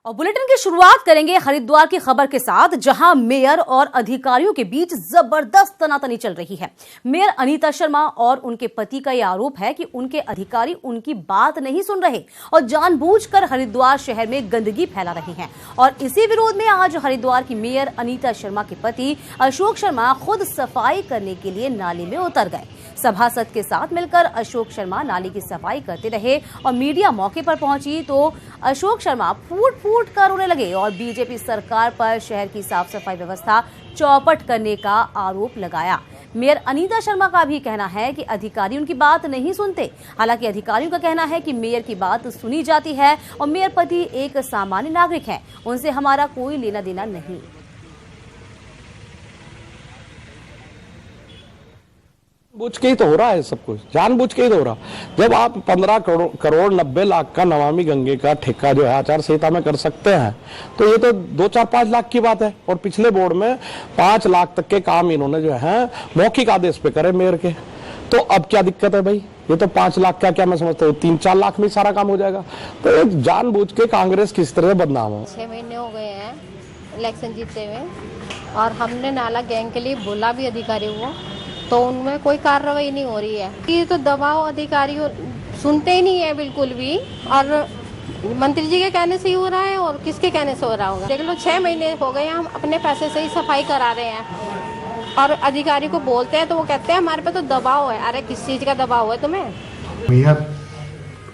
और बुलेटिन की शुरुआत करेंगे हरिद्वार की खबर के साथ, जहां मेयर और अधिकारियों के बीच जबरदस्त तनातनी चल रही है। मेयर अनीता शर्मा और उनके पति का यह आरोप है कि उनके अधिकारी उनकी बात नहीं सुन रहे और जानबूझकर हरिद्वार शहर में गंदगी फैला रहे हैं। और इसी विरोध में आज हरिद्वार की मेयर अनीता शर्मा के पति अशोक शर्मा खुद सफाई करने के लिए नाले में उतर गए। सभासद के साथ मिलकर अशोक शर्मा नाले की सफाई करते रहे और मीडिया मौके पर पहुंची तो अशोक शर्मा फूट फूट कर रोने लगे और बीजेपी सरकार पर शहर की साफ सफाई व्यवस्था चौपट करने का आरोप लगाया। मेयर अनीता शर्मा का भी कहना है कि अधिकारी उनकी बात नहीं सुनते। हालांकि अधिकारियों का कहना है कि मेयर की बात सुनी जाती है और मेयर पति एक सामान्य नागरिक है, उनसे हमारा कोई लेना देना नहीं। जानबूझ के ही तो हो रहा है सब कुछ, जानबूझ के ही तो हो रहा। जब आप 15 करोड़ 90 लाख का नमामि गंगे का ठेका जो है आचार संहिता में कर सकते हैं, तो ये तो 2-4-5 लाख की बात है। और पिछले बोर्ड में 5 लाख तक के काम इन्होंने जो है मौखिक आदेश पे करे मेयर के, तो अब क्या दिक्कत है भाई? ये तो 5 लाख क्या मैं समझता हूँ 3-4 लाख में सारा काम हो जाएगा। तो एक जानबूझ के कांग्रेस किस तरह बदनाम है। 6 महीने हो गए हैं इलेक्शन जीते हुए और हमने नाला गैंग के लिए बोला भी अधिकारी को, तो उनमें कोई कार्रवाई नहीं हो रही है। ये तो दबाव अधिकारी सुनते ही नहीं है बिल्कुल भी, और मंत्री जी के कहने से ही हो रहा है और किसके कहने से हो रहा होगा। देख लो 6 महीने हो गए हम अपने पैसे से ही सफाई करा रहे हैं और अधिकारी को बोलते हैं तो वो कहते हैं हमारे पे तो दबाव है। अरे किस चीज का दबाव है तुम्हें? मेयर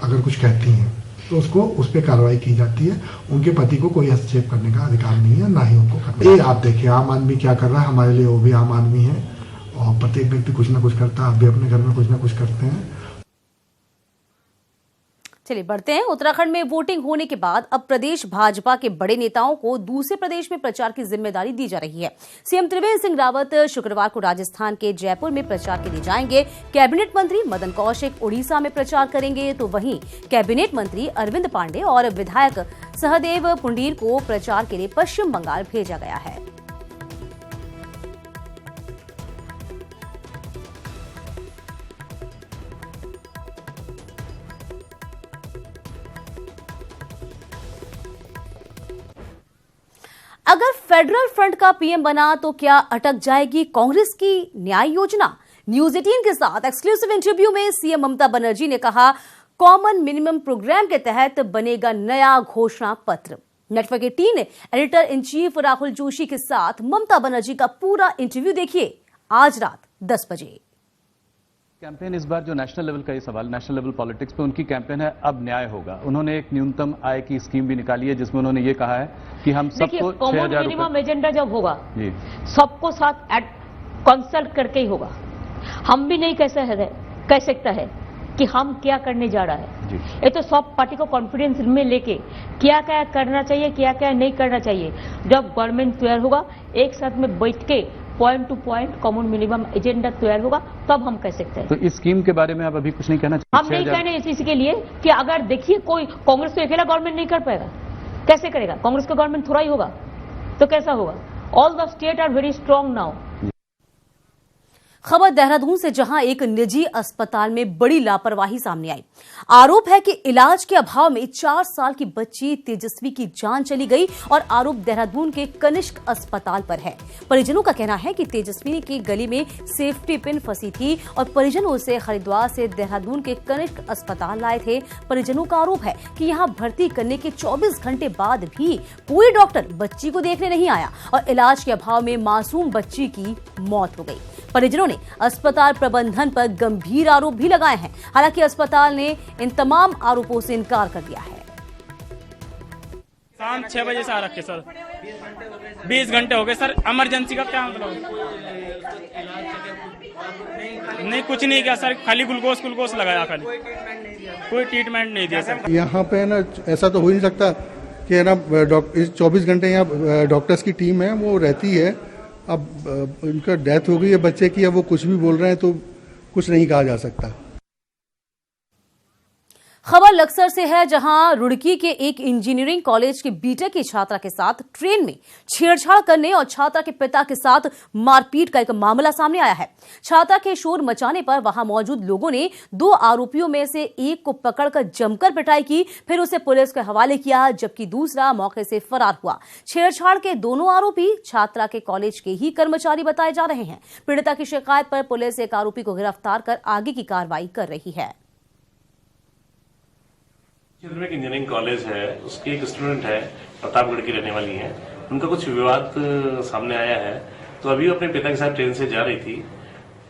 अगर कुछ कहती हैं तो उसको उस पर कार्रवाई की जाती है। उनके पति को कोई हस्तक्षेप करने का अधिकार नहीं है, ना ही उनको करना। ये आप देखिए आम आदमी क्या कर रहा है, हमारे लिए वो भी आम आदमी है और प्रत्येक व्यक्ति कुछ ना कुछ करता है। आप भी अपने घर में कुछ ना कुछ करते हैं। चलिए बढ़ते हैं। उत्तराखंड में वोटिंग होने के बाद अब प्रदेश भाजपा के बड़े नेताओं को दूसरे प्रदेश में प्रचार की जिम्मेदारी दी जा रही है। सीएम त्रिवेंद्र सिंह रावत शुक्रवार को राजस्थान के जयपुर में प्रचार के लिए जाएंगे। कैबिनेट मंत्री मदन कौशिक उड़ीसा में प्रचार करेंगे, तो वहीं कैबिनेट मंत्री अरविंद पांडे और विधायक सहदेव पुंडीर को प्रचार के लिए पश्चिम बंगाल भेजा गया है। अगर फेडरल फ्रंट का पीएम बना तो क्या अटक जाएगी कांग्रेस की न्याय योजना? न्यूज 18 के साथ एक्सक्लूसिव इंटरव्यू में सीएम ममता बनर्जी ने कहा, कॉमन मिनिमम प्रोग्राम के तहत बनेगा नया घोषणा पत्र। Network 18 editor in chief Rahul Joshi के साथ ममता बनर्जी का पूरा इंटरव्यू देखिए आज रात 10 बजे। कैंपेन इस बार जो नेशनल लेवल का ये सवाल, नेशनल लेवल पॉलिटिक्स पे उनकी कैंपेन है अब न्याय होगा। उन्होंने एक न्यूनतम आय की स्कीम भी निकाली है जिसमें उन्होंने ये कहा है कि हम सबको 6,000 मिनिमम एजेंडा जब होगा जी सबको साथ कंसल्ट करके ही होगा। हम भी नहीं कह सकता है कि हम क्या करने जा रहा है। ये तो सब पार्टी को कॉन्फिडेंस में लेके क्या क्या करना चाहिए, क्या क्या नहीं करना चाहिए। जब गवर्नमेंट तैयार होगा एक साथ में बैठ के point two point common minimum agenda तैयार होगा तब हम कह सकते हैं। तो इस स्कीम के बारे में आप अभी कुछ नहीं कहना चाहिए? हम नहीं कहने इसके लिए कि अगर देखिए कोई कांग्रेस तो अकेला गवर्नमेंट नहीं कर पाएगा, कैसे करेगा? कांग्रेस का गवर्नमेंट थोड़ा ही होगा तो कैसा होगा? All the state are very strong now. खबर देहरादून से, जहां एक निजी अस्पताल में बड़ी लापरवाही सामने आई। आरोप है कि इलाज के अभाव में 4 साल की बच्ची तेजस्वी की जान चली गई और आरोप देहरादून के कनिष्क अस्पताल पर है। परिजनों का कहना है कि तेजस्वी की गली में सेफ्टी पिन फंसी थी और परिजनों उसे हरिद्वार से देहरादून के कनिष्क अस्पताल लाए थे। परिजनों का आरोप है कि यहां भर्ती करने के 24 घंटे बाद भी कोई डॉक्टर बच्ची को देखने नहीं आया और इलाज के अभाव में मासूम बच्ची की मौत हो गई। परिजनों ने अस्पताल प्रबंधन पर गंभीर आरोप भी लगाए हैं। हालांकि अस्पताल ने इन तमाम आरोपों से इनकार कर दिया है। शाम 6 बजे से आ रखे सर, 20 घंटे हो गए सर। इमरजेंसी का क्या मतलब? नहीं कुछ नहीं किया सर, खाली ग्लूकोस लगाया, खाली कोई ट्रीटमेंट नहीं दिया सर। यहाँ पे ना ऐसा तो हो ही नहीं सकता कि ना 24 घंटे यहाँ डॉक्टर्स की टीम है वो रहती है। अब उनका डेथ हो गई है बच्चे की, अब वो कुछ भी बोल रहे हैं तो कुछ नहीं कहा जा सकता। खबर लक्सर से है, जहां रुड़की के एक इंजीनियरिंग कॉलेज के बीटेक की छात्रा के साथ ट्रेन में छेड़छाड़ करने और छात्रा के पिता के साथ मारपीट का एक मामला सामने आया है। छात्रा के शोर मचाने पर वहां मौजूद लोगों ने 2 आरोपियों में से एक को पकड़कर जमकर पिटाई की, फिर उसे पुलिस के हवाले किया, जबकि दूसरा मौके से फरार हुआ। छेड़छाड़ के दोनों आरोपी छात्रा के कॉलेज के ही कर्मचारी बताए जा रहे हैं। पीड़िता की शिकायत पर पुलिस एक आरोपी को गिरफ्तार कर आगे की कार्रवाई कर रही है। एक इंजीनियरिंग कॉलेज है, उसकी एक स्टूडेंट है, प्रतापगढ़ की रहने वाली है। उनका कुछ विवाद सामने आया है, तो अभी वो अपने पिता के साथ ट्रेन से जा रही थी।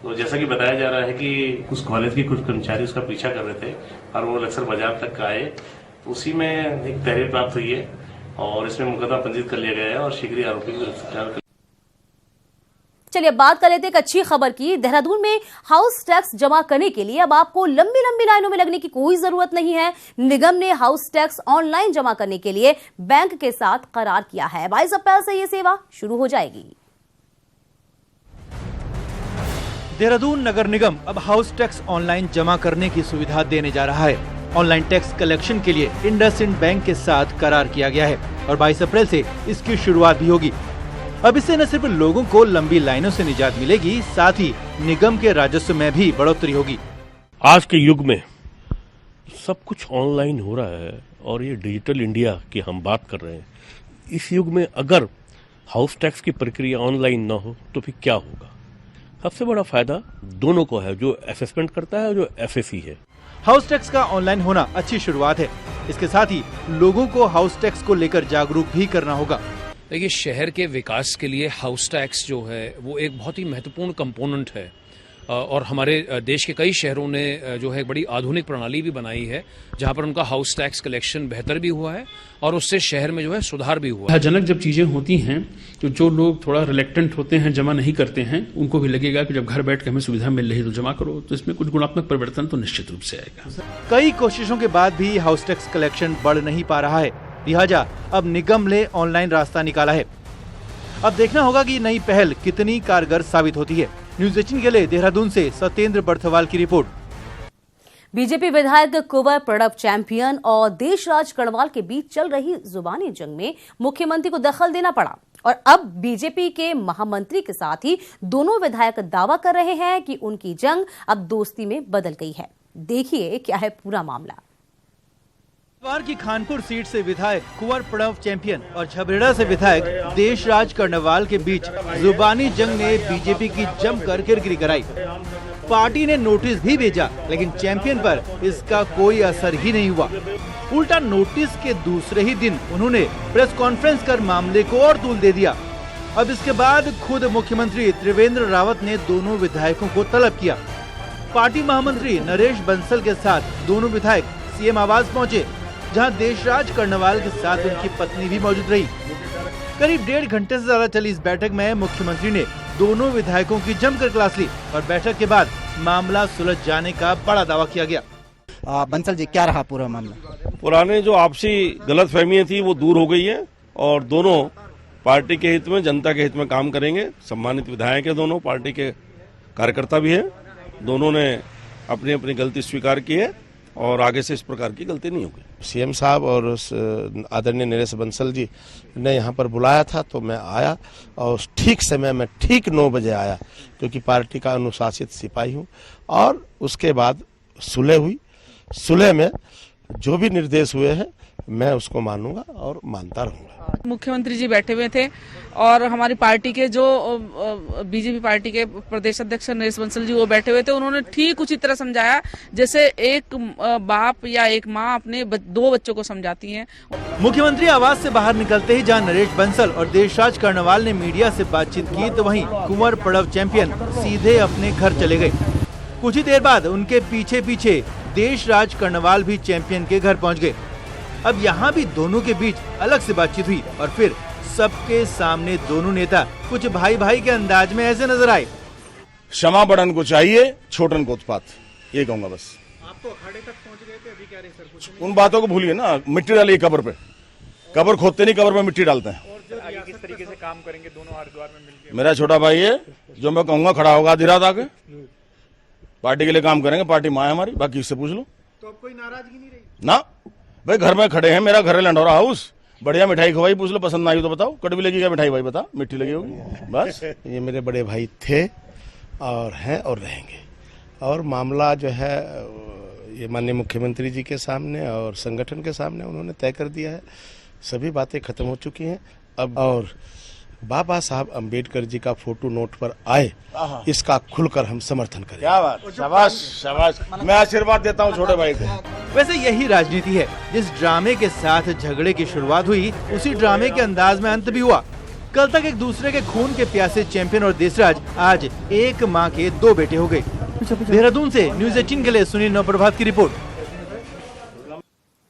तो जैसा कि बताया जा रहा है कि उस कॉलेज के कुछ कर्मचारी उसका पीछा कर रहे थे और वो लक्सर बाजार तक आए, तो उसी में एक तहरीर प्राप्त हुई है और इसमें मुकदमा पंजीकृत कर लिया गया है और शीघ्र ही आरोपी को गिरफ्तार कर। चलिए बात कर लेते हैं एक अच्छी खबर की। देहरादून में हाउस टैक्स जमा करने के लिए अब आपको लंबी लंबी लाइनों में लगने की कोई जरूरत नहीं है। निगम ने हाउस टैक्स ऑनलाइन जमा करने के लिए बैंक के साथ करार किया है। 22 अप्रैल से ये सेवा शुरू हो जाएगी। देहरादून नगर निगम अब हाउस टैक्स ऑनलाइन जमा करने की सुविधा देने जा रहा है। ऑनलाइन टैक्स कलेक्शन के लिए इंडसइंड बैंक के साथ करार किया गया है और 22 अप्रैल से इसकी शुरुआत भी होगी। अब इससे न सिर्फ लोगों को लंबी लाइनों से निजात मिलेगी, साथ ही निगम के राजस्व में भी बढ़ोतरी होगी। आज के युग में सब कुछ ऑनलाइन हो रहा है और ये डिजिटल इंडिया की हम बात कर रहे हैं। इस युग में अगर हाउस टैक्स की प्रक्रिया ऑनलाइन न हो तो फिर क्या होगा? सबसे बड़ा फायदा दोनों को है, जो असेसमेंट करता है और जो एसएससी है। हाउस टैक्स का ऑनलाइन होना अच्छी शुरुआत है। इसके साथ ही लोगों को हाउस टैक्स को लेकर जागरूक भी करना होगा। देखिए, शहर के विकास के लिए हाउस टैक्स जो है वो एक बहुत ही महत्वपूर्ण कंपोनेंट है और हमारे देश के कई शहरों ने जो है बड़ी आधुनिक प्रणाली भी बनाई है जहां पर उनका हाउस टैक्स कलेक्शन बेहतर भी हुआ है और उससे शहर में जो है सुधार भी हुआ है। जनक जब चीजें होती हैं तो जो लोग थोड़ा रिलेक्टेंट होते हैं, जमा नहीं करते हैं, उनको भी लगेगा कि जब घर बैठ के हमें सुविधा मिल रही है तो जमा करो, तो इसमें कुछ गुणात्मक परिवर्तन तो निश्चित रूप से आएगा। कई कोशिशों के बाद भी हाउस टैक्स कलेक्शन बढ़ नहीं पा रहा है, लिहाजा अब निगम ने ऑनलाइन रास्ता निकाला है। अब देखना होगा कि नई पहल कितनी कारगर साबित होती है। न्यूज़ 18 के लिए देहरादून से सत्येंद्र बर्थवाल की रिपोर्ट। बीजेपी विधायक कुंवर प्रणव चैंपियन और देशराज कड़वाल के बीच चल रही जुबानी जंग में मुख्यमंत्री को दखल देना पड़ा और अब बीजेपी के महामंत्री के साथ ही दोनों विधायक दावा कर रहे हैं कि उनकी जंग अब दोस्ती में बदल गई है। देखिए क्या है पूरा मामला। हरिद्वार की खानपुर सीट से विधायक कुंवर प्रणव चैंपियन और झबरेड़ा से विधायक देशराज कर्णवाल के बीच जुबानी जंग ने बीजेपी की जमकर किरकिरी कराई। पार्टी ने नोटिस भी भेजा, लेकिन चैंपियन पर इसका कोई असर ही नहीं हुआ। उल्टा नोटिस के दूसरे ही दिन उन्होंने प्रेस कॉन्फ्रेंस कर मामले को और तूल दे दिया। अब इसके बाद खुद मुख्यमंत्री त्रिवेंद्र रावत ने दोनों विधायकों को तलब किया। पार्टी महामंत्री नरेश बंसल के साथ दोनों विधायक सीएम आवास पहुँचे, जहां देशराज कर्णवाल के साथ उनकी पत्नी भी मौजूद रही। करीब 1.5 घंटे से ज्यादा चली इस बैठक में मुख्यमंत्री ने दोनों विधायकों की जमकर क्लास ली और बैठक के बाद मामला सुलझ जाने का बड़ा दावा किया गया। बंसल जी, क्या रहा पूरा मामला? पुराने जो आपसी गलतफहमियां थी वो दूर हो गई है और दोनों पार्टी के हित में, जनता के हित में काम करेंगे। सम्मानित विधायक है, दोनों पार्टी के कार्यकर्ता भी है। दोनों ने अपनी अपनी गलती स्वीकार की है और आगे से इस प्रकार की गलती नहीं होगी। सीएम साहब और आदरणीय नरेश बंसल जी ने यहाँ पर बुलाया था तो मैं आया और ठीक समय में ठीक 9 बजे आया, क्योंकि पार्टी का अनुशासित सिपाही हूँ। और उसके बाद सुलह हुई। सुलह में जो भी निर्देश हुए हैं मैं उसको मानूंगा और मानता रहूंगा। मुख्यमंत्री जी बैठे हुए थे और हमारी पार्टी के जो बीजेपी पार्टी के प्रदेश अध्यक्ष नरेश बंसल जी वो बैठे हुए थे। उन्होंने ठीक उसी तरह समझाया जैसे एक बाप या एक माँ अपने 2 बच्चों को समझाती है। मुख्यमंत्री आवास से बाहर निकलते ही जहां नरेश बंसल और देशराज कर्णवाल ने मीडिया से बातचीत की, तो वहीं कुंवर प्रणव चैंपियन सीधे अपने घर चले गए। कुछ ही देर बाद उनके पीछे पीछे देशराज कर्णवाल भी चैंपियन के घर पहुँच गए। अब यहाँ भी दोनों के बीच अलग से बातचीत हुई और फिर सबके सामने दोनों नेता कुछ भाई भाई के अंदाज में ऐसे नजर आए। क्षमा बड़न को चाहिए, छोटन को उत्पात, ये कहूंगा बस। आप तो अखाड़े तक पहुंच गए थे, अभी कह रहे सर कुछ उन बातों को भूलिए ना। मिट्टी डालिए कब्र पे, कब्र खोदते नहीं, कब्र में मिट्टी डालते हैं। और जो आगे किस तरीके से काम करेंगे दोनों हरिद्वार में मिलकर? मेरा छोटा भाई है, जो मैं कहूंगा खड़ा होगा आधी रात आके। पार्टी के लिए काम करेंगे, पार्टी माँ है हमारी, बाकी इससे पूछ लो। तो अब कोई नाराजगी नहीं रही? ना भाई घर में खड़े हैं, मेरा घर है लंडौरा हाउस, बढ़िया मिठाई खवाई, पूछ लो पसंद ना आई तो बताओ, कड़वी लगी क्या मिठाई भाई बता, मीठी लगी होगी बस। ये मेरे बड़े भाई थे और हैं और रहेंगे, और मामला जो है ये माननीय मुख्यमंत्री जी के सामने और संगठन के सामने उन्होंने तय कर दिया है, सभी बातें खत्म हो चुकी हैं अब। और बाबा साहब अंबेडकर जी का फोटो नोट पर आए, इसका खुलकर हम समर्थन करें। क्या बात, शाबाश शाबाश, मैं आशीर्वाद देता हूँ छोटे भाई को। वैसे यही राजनीति है, जिस ड्रामे के साथ झगड़े की शुरुआत हुई उसी ड्रामे के अंदाज में अंत भी हुआ। कल तक एक दूसरे के खून के प्यासे चैंपियन और देशराज आज एक मां के दो बेटे हो गए। देहरादून से न्यूज़ 18 के लिए सुनील नवप्रभात की रिपोर्ट।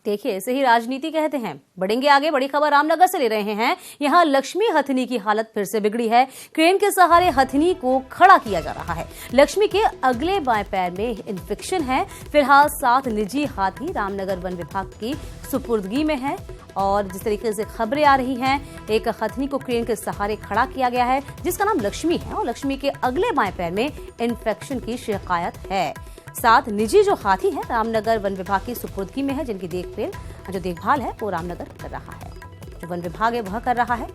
देखिए, इसे ही राजनीति कहते हैं। बढ़ेंगे आगे, बड़ी खबर रामनगर से ले रहे हैं। यहाँ लक्ष्मी हथनी की हालत फिर से बिगड़ी है। क्रेन के सहारे हथनी को खड़ा किया जा रहा है। लक्ष्मी के अगले बाएं पैर में इन्फेक्शन है। फिलहाल 7 निजी हाथी रामनगर वन विभाग की सुपुर्दगी में है। और जिस तरीके से खबरें आ रही हैं, एक हथनी को क्रेन के सहारे खड़ा किया गया है जिसका नाम लक्ष्मी है, और लक्ष्मी के अगले बाएं पैर में इन्फेक्शन की शिकायत है। 7 निजी जो हाथी है रामनगर वन विभाग की सुपुर्दगी में है, जिनकी देखभाल है वो रामनगर कर रहा है, जो वन विभाग है वह कर रहा है।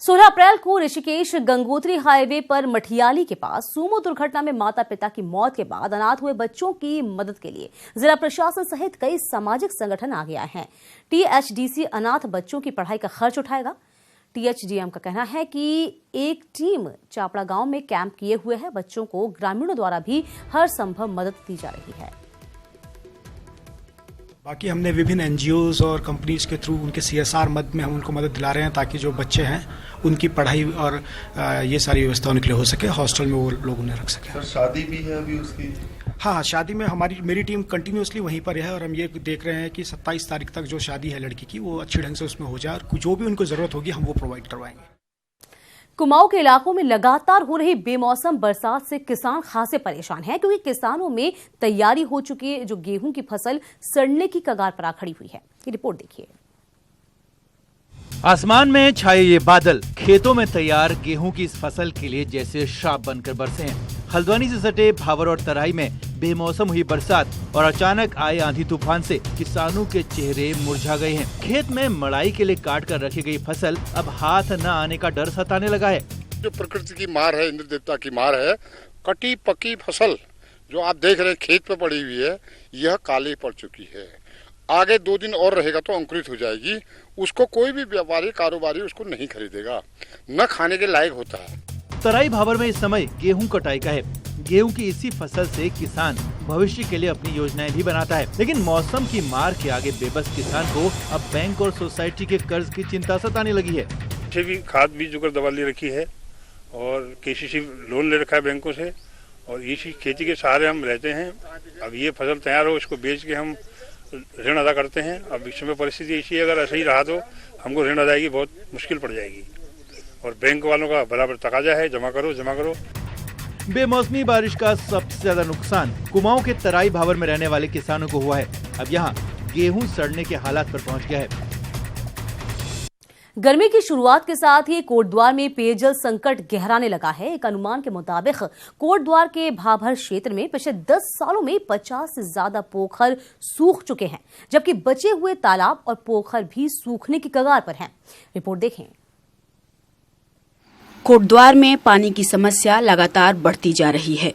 16 अप्रैल को ऋषिकेश गंगोत्री हाईवे पर मठियाली के पास सूमो दुर्घटना में माता पिता की मौत के बाद अनाथ हुए बच्चों की मदद के लिए जिला प्रशासन सहित कई सामाजिक संगठन आगे आए हैं। THDC अनाथ बच्चों की पढ़ाई का खर्च उठाएगा। THDM का कहना है कि एक टीम चापड़ा गांव में कैंप किए हुए है। बच्चों को ग्रामीणों द्वारा भी हर संभव मदद दी जा रही है। बाकी हमने विभिन्न NGOs और कंपनीज के थ्रू उनके CSR मद में हम उनको मदद दिला रहे हैं, ताकि जो बच्चे हैं उनकी पढ़ाई और ये सारी व्यवस्था उनके लिए हो सके, हॉस्टल में वो लोग उन्हें रख सके। सर शादी भी है अभी उसकी? हाँ, शादी में मेरी टीम कंटिन्यूसली वहीं पर है, और हम ये देख रहे हैं कि 27 तारीख तक जो शादी है लड़की की वो अच्छी ढंग से उसमें हो जाए, और जो भी उनको जरूरत होगी हम वो प्रोवाइड करवाएंगे। कुमाऊं के इलाकों में लगातार हो रही बेमौसम बरसात से किसान खासे परेशान हैं, क्योंकि किसानों में तैयारी हो चुकी है, जो गेहूं की फसल सड़ने की कगार पर आ खड़ी हुई है। ये रिपोर्ट देखिए। आसमान में छाए ये बादल खेतों में तैयार गेहूं की इस फसल के लिए जैसे श्राप बनकर बरसे हैं। हल्द्वानी से सटे भावर और तराई में बेमौसम हुई बरसात और अचानक आए आंधी तूफान से किसानों के चेहरे मुरझा गए हैं। खेत में मड़ाई के लिए काट कर रखी गई फसल अब हाथ न आने का डर सताने लगा है। जो प्रकृति की मार है, इंद्र देवता की मार है, कटी पकी फसल जो आप देख रहे हैं खेत पे पड़ी हुई है, यह काली पड़ चुकी है। आगे 2 दिन और रहेगा तो अंकुरित हो जाएगी। उसको कोई भी व्यापारी कारोबारी उसको नहीं खरीदेगा, न खाने के लायक होता है। तराई भावर में इस समय गेहूं कटाई का है। गेहूं की इसी फसल से किसान भविष्य के लिए अपनी योजनाएं भी बनाता है, लेकिन मौसम की मार के आगे बेबस किसान को अब बैंक और सोसाइटी के कर्ज की चिंता सताने लगी है। भी खाद बीज जुगाड़ दवा ले रखी है और KCC लोन ले रखा है बैंकों से, और इसी खेती के सहारे हम रहते हैं। अब ये फसल तैयार हो, इसको बेच के हम ऋण अदा करते हैं। अब इस समय परिस्थिति ऐसी है, अगर ऐसा ही रहा तो हमको ऋण अदायगी बहुत मुश्किल पड़ जाएगी, और बैंक वालों का बराबर तकाजा है, जमा करो जमा करो। बेमौसमी बारिश का सबसे ज्यादा नुकसान कुमाऊं के तराई भावर में रहने वाले किसानों को हुआ है। अब यहाँ गेहूं सड़ने के हालात पर पहुंच गया है। गर्मी की शुरुआत के साथ ही कोटद्वार में पेयजल संकट गहराने लगा है। एक अनुमान के मुताबिक कोटद्वार के भाभर क्षेत्र में पिछले 10 सालों में 50 से ज्यादा पोखर सूख चुके हैं, जबकि बचे हुए तालाब और पोखर भी सूखने की कगार पर हैं। रिपोर्ट देखें। कोटद्वार में पानी की समस्या लगातार बढ़ती जा रही है।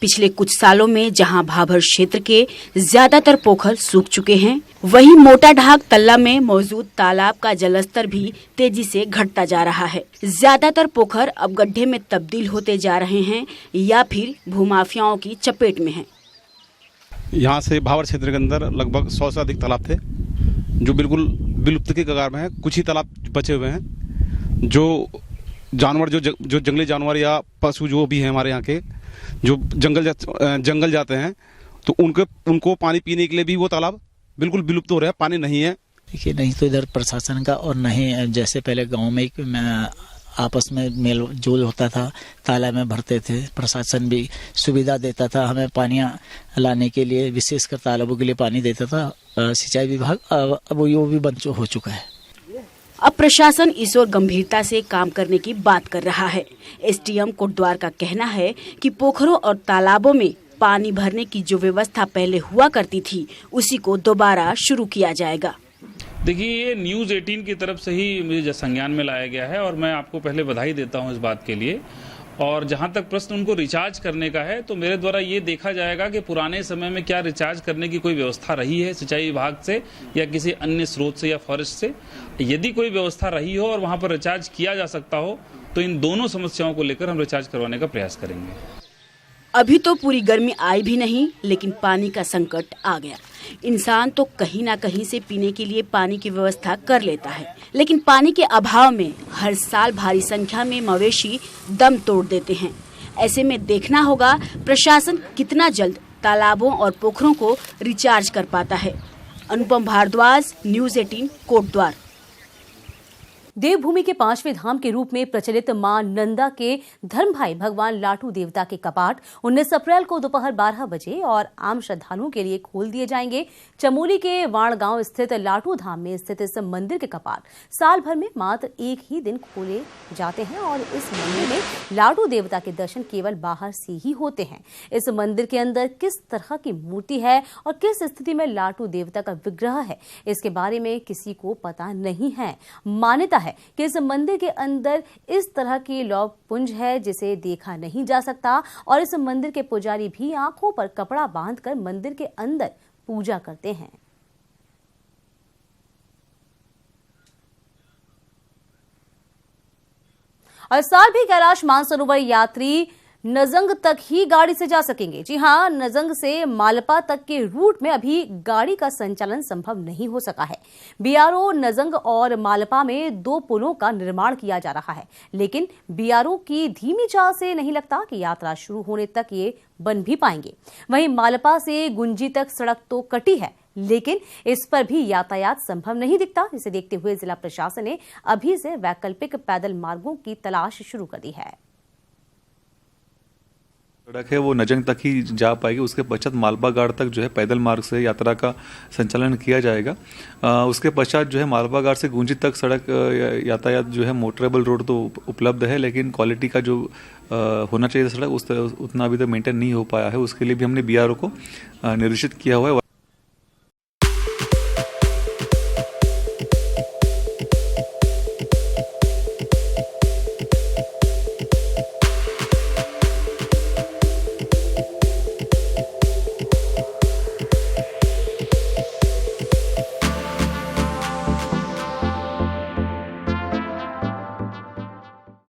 पिछले कुछ सालों में जहां भाभर क्षेत्र के ज्यादातर पोखर सूख चुके हैं, वहीं मोटा ढाक तल्ला में मौजूद तालाब का जलस्तर भी तेजी से घटता जा रहा है। ज्यादातर पोखर अब गड्ढे में तब्दील होते जा रहे हैं या फिर भूमाफियाओं की चपेट में हैं। यहाँ से भाभर क्षेत्र के अंदर लगभग 100 से अधिक तालाब थे, जो बिल्कुल विलुप्त की कगार में है। कुछ ही तालाब बचे हुए हैं। जो जानवर जो जंगली जानवर या पशु जो भी हैं हमारे यहाँ के, जो जंगल जाते हैं, तो उनको पानी पीने के लिए भी वो तालाब बिल्कुल विलुप्त हो रहा है, पानी नहीं है। देखिए, नहीं तो इधर प्रशासन का और नहीं जैसे पहले गांव में आपस में मेल जोल होता था, तालाब में भरते थे, प्रशासन भी सुविधा देता था हमें पानियां लाने के लिए, विशेषकर तालाबों के लिए पानी देता था सिंचाई विभाग। अब वो भी बंद हो चुका है। अब प्रशासन इस ओर गंभीरता से काम करने की बात कर रहा है। एसडीएम कोटद्वार का कहना है कि पोखरों और तालाबों में पानी भरने की जो व्यवस्था पहले हुआ करती थी उसी को दोबारा शुरू किया जाएगा। देखिए, ये न्यूज़ 18 की तरफ से ही मुझे संज्ञान में लाया गया है और मैं आपको पहले बधाई देता हूं इस बात के लिए। और जहां तक प्रश्न उनको रिचार्ज करने का है, तो मेरे द्वारा ये देखा जाएगा कि पुराने समय में क्या रिचार्ज करने की कोई व्यवस्था रही है सिंचाई विभाग से या किसी अन्य स्रोत से या फॉरेस्ट से। यदि कोई व्यवस्था रही हो और वहां पर रिचार्ज किया जा सकता हो तो इन दोनों समस्याओं को लेकर हम रिचार्ज करवाने का प्रयास करेंगे। अभी तो पूरी गर्मी आई भी नहीं, लेकिन पानी का संकट आ गया। इंसान तो कहीं ना कहीं से पीने के लिए पानी की व्यवस्था कर लेता है, लेकिन पानी के अभाव में हर साल भारी संख्या में मवेशी दम तोड़ देते हैं। ऐसे में देखना होगा प्रशासन कितना जल्द तालाबों और पोखरों को रिचार्ज कर पाता है। अनुपम भारद्वाज, न्यूज़ 18, कोटद्वार। देवभूमि के 5वें धाम के रूप में प्रचलित मां नंदा के धर्म भाई भगवान लाटू देवता के कपाट 19 अप्रैल को दोपहर 12 बजे और आम श्रद्धालुओं के लिए खोल दिए जाएंगे। चमोली के वाणगांव स्थित लाटू धाम में स्थित इस मंदिर के कपाट साल भर में मात्र एक ही दिन खोले जाते हैं और इस मंदिर में लाटू देवता के दर्शन केवल बाहर से ही होते हैं। इस मंदिर के अंदर किस तरह की मूर्ति है और किस स्थिति में लाटू देवता का विग्रह है, इसके बारे में किसी को पता नहीं है। मान्यता है कि इस मंदिर के अंदर इस तरह की लौह पुंज है जिसे देखा नहीं जा सकता और इस मंदिर के पुजारी भी आंखों पर कपड़ा बांधकर मंदिर के अंदर पूजा करते हैं। और साल भी कैलाश मानसरोवर यात्री नजंग तक ही गाड़ी से जा सकेंगे। जी हां, नजंग से मालपा तक के रूट में अभी गाड़ी का संचालन संभव नहीं हो सका है। बीआरओ नजंग और मालपा में 2 पुलों का निर्माण किया जा रहा है, लेकिन बीआरओ की धीमी चाल से नहीं लगता कि यात्रा शुरू होने तक ये बन भी पाएंगे। वहीं मालपा से गुंजी तक सड़क तो कटी है, लेकिन इस पर भी यातायात संभव नहीं दिखता। इसे देखते हुए जिला प्रशासन ने अभी से वैकल्पिक पैदल मार्गों की तलाश शुरू कर दी है। सड़क है वो नजंग तक ही जा पाएगी। उसके पश्चात मालपा गाड़ तक जो है पैदल मार्ग से यात्रा का संचालन किया जाएगा। उसके पश्चात जो है मालपा गाड़ से गुंजी तक सड़क यातायात जो है मोटरेबल रोड तो उपलब्ध है, लेकिन क्वालिटी का जो होना चाहिए सड़क उतना अभी तक मेंटेन नहीं हो पाया है। उसके लिए भी हमने बीआरओ को निर्देशित किया हुआ है।